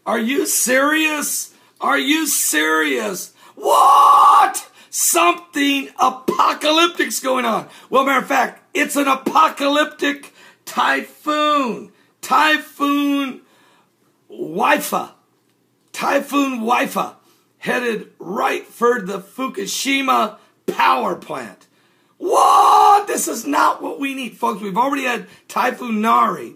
Are you serious? Are you serious? What? Something apocalyptic's going on. Well, matter of fact, it's an apocalyptic typhoon. Typhoon Wipha. Typhoon Wipha headed right for the Fukushima power plant. What? This is not what we need, folks. We've already had Typhoon Nari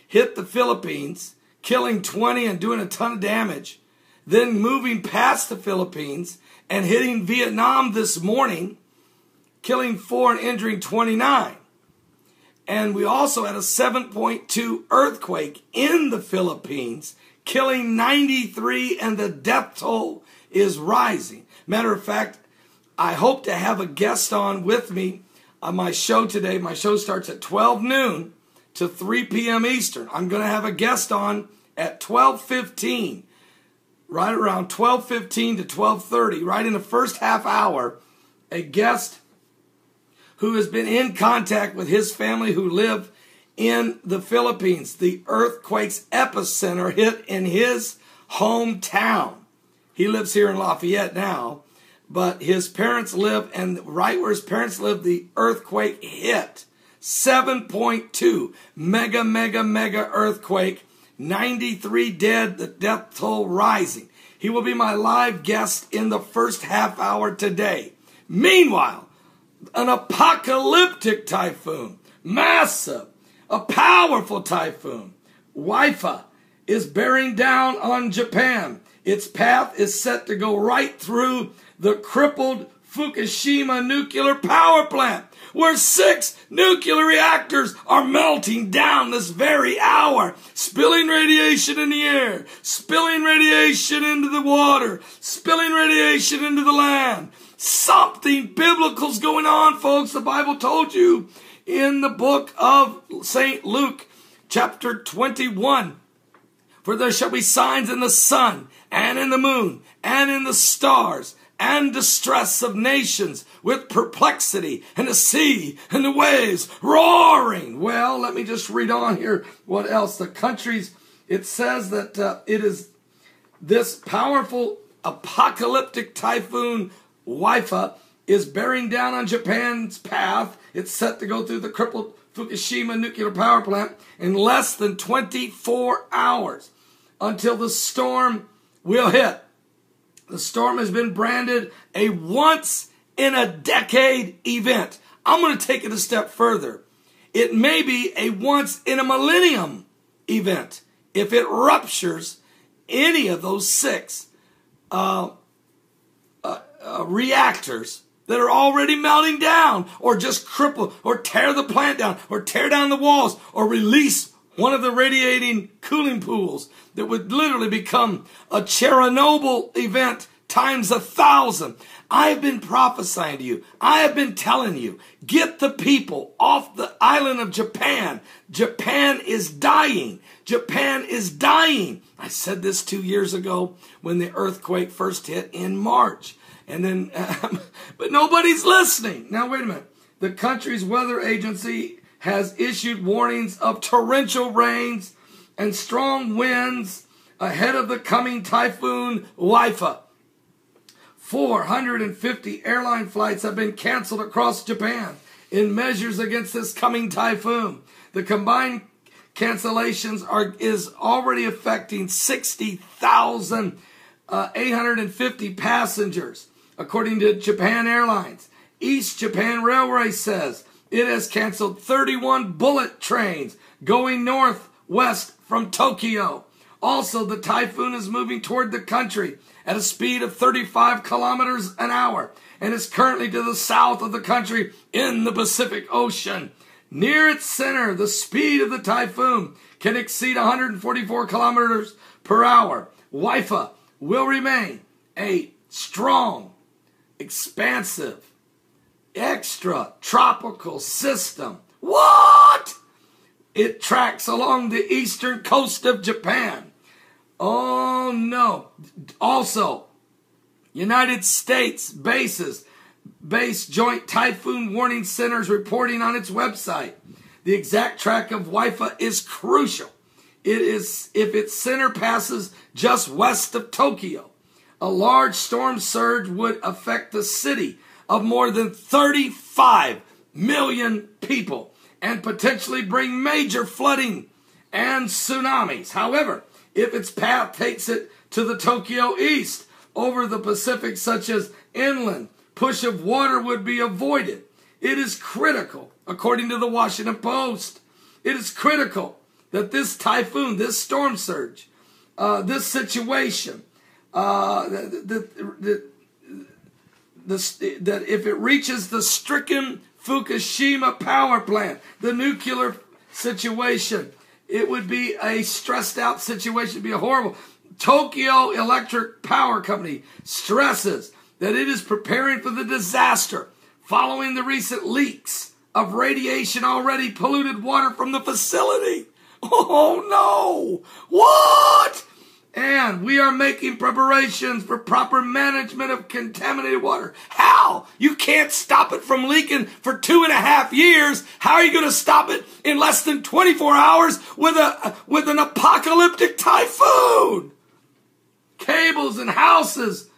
hit the Philippines, killing 20 and doing a ton of damage. Then moving past the Philippines and hitting Vietnam this morning, killing 4 and injuring 29. And we also had a 7.2 earthquake in the Philippines, killing 93, and the death toll is rising. Matter of fact, I hope to have a guest on with me on my show today. My show starts at 12 noon to 3 p.m. Eastern. I'm going to have a guest on at 12:15, right around 12:15 to 12:30, right in the first half hour, a guest who has been in contact with his family who live in the Philippines. The earthquake's epicenter hit in his hometown. He lives here in Lafayette now, but his parents live, and right where his parents live, the earthquake hit. 7.2 mega earthquake, 93 dead, the death toll rising. He will be my live guest in the first half hour today. Meanwhile, an apocalyptic typhoon, massive, a powerful typhoon, Wipha, is bearing down on Japan. Its path is set to go right through the crippled Fukushima nuclear power plant, where 6 nuclear reactors are melting down this very hour, spilling radiation in the air, spilling radiation into the water, spilling radiation into the land. Something biblical's going on, folks. The Bible told you in the book of St. Luke, chapter 21, for there shall be signs in the sun and in the moon and in the stars, and distress of nations with perplexity, and the sea and the waves roaring. Well, let me just read on here. What else? The countries, it says that it is this powerful apocalyptic typhoon Wipha is bearing down on Japan's path. It's set to go through the crippled Fukushima nuclear power plant in less than 24 hours until the storm will hit. The storm has been branded a once-in-a-decade event. I'm going to take it a step further. It may be a once-in-a-millennium event if it ruptures any of those 6 reactors that are already melting down, or just cripple, or tear the plant down, or tear down the walls, or release one of the radiating cooling pools that would literally become a Chernobyl event times 1,000. I have been prophesying to you. I have been telling you, get the people off the island of Japan. Japan is dying. Japan is dying. I said this 2 years ago when the earthquake first hit in March. And then, but nobody's listening. Now, wait a minute. The country's weather agency has issued warnings of torrential rains and strong winds ahead of the coming typhoon Wipha. 450 airline flights have been canceled across Japan in measures against this coming typhoon. The combined cancellations is already affecting 60,850 passengers, according to Japan Airlines. East Japan Railway says it has canceled 31 bullet trains going northwest from Tokyo. Also, the typhoon is moving toward the country at a speed of 35 kilometers an hour and is currently to the south of the country in the Pacific Ocean. Near its center, the speed of the typhoon can exceed 144 kilometers per hour. Wipha will remain a strong, expansive, extra-tropical system. What? It tracks along the eastern coast of Japan. Oh, no. Also, United States base Joint Typhoon Warning Centers reporting on its website. The exact track of Wipha is crucial if its center passes just west of Tokyo, a large storm surge would affect the city of more than 35 million people and potentially bring major flooding and tsunamis. However, if its path takes it to the Tokyo east over the Pacific, such as inland, push of water would be avoided. It is critical, according to the Washington Post, it is critical that this typhoon, this storm surge, this situation, that if it reaches the stricken Fukushima power plant, the nuclear situation, it would be a stressed out situation. It would be a horrible. Tokyo Electric Power Company stresses that it is preparing for the disaster following the recent leaks of radiation already polluted water from the facility. Oh no! What? And we are making preparations for proper management of contaminated water. How? You can't stop it from leaking for 2.5 years. How are you going to stop it in less than 24 hours with an apocalyptic typhoon? Cables and houses.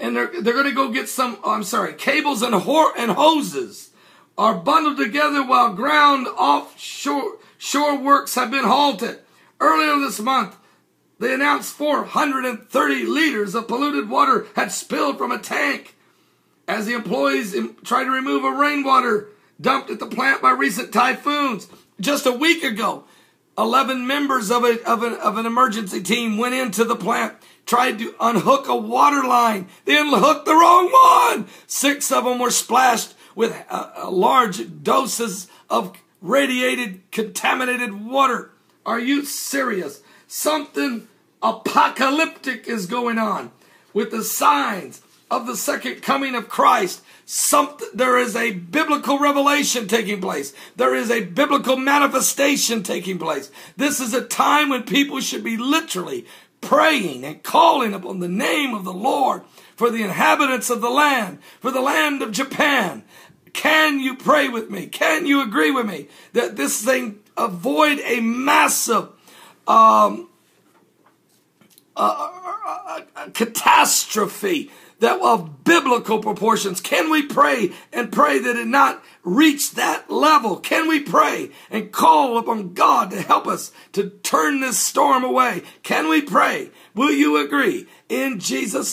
And they're going to go get some, cables and hoses are bundled together while ground offshore works have been halted. Earlier this month, they announced 430 liters of polluted water had spilled from a tank as the employees tried to remove a rainwater dumped at the plant by recent typhoons. Just a week ago, 11 members of an emergency team went into the plant, tried to unhook a water line. They unhooked the wrong one. 6 of them were splashed with large doses of radiated, contaminated water. Are you serious? Something apocalyptic is going on with the signs of the second coming of Christ. There is a biblical revelation taking place. There is a biblical manifestation taking place. This is a time when people should be literally praying and calling upon the name of the Lord for the inhabitants of the land, for the land of Japan. Can you pray with me? Can you agree with me that this thing avoid a massive catastrophe that of biblical proportions? Can we pray and pray that it not reach that level? Can we pray and call upon God to help us to turn this storm away? Can we pray? Will you agree? In Jesus'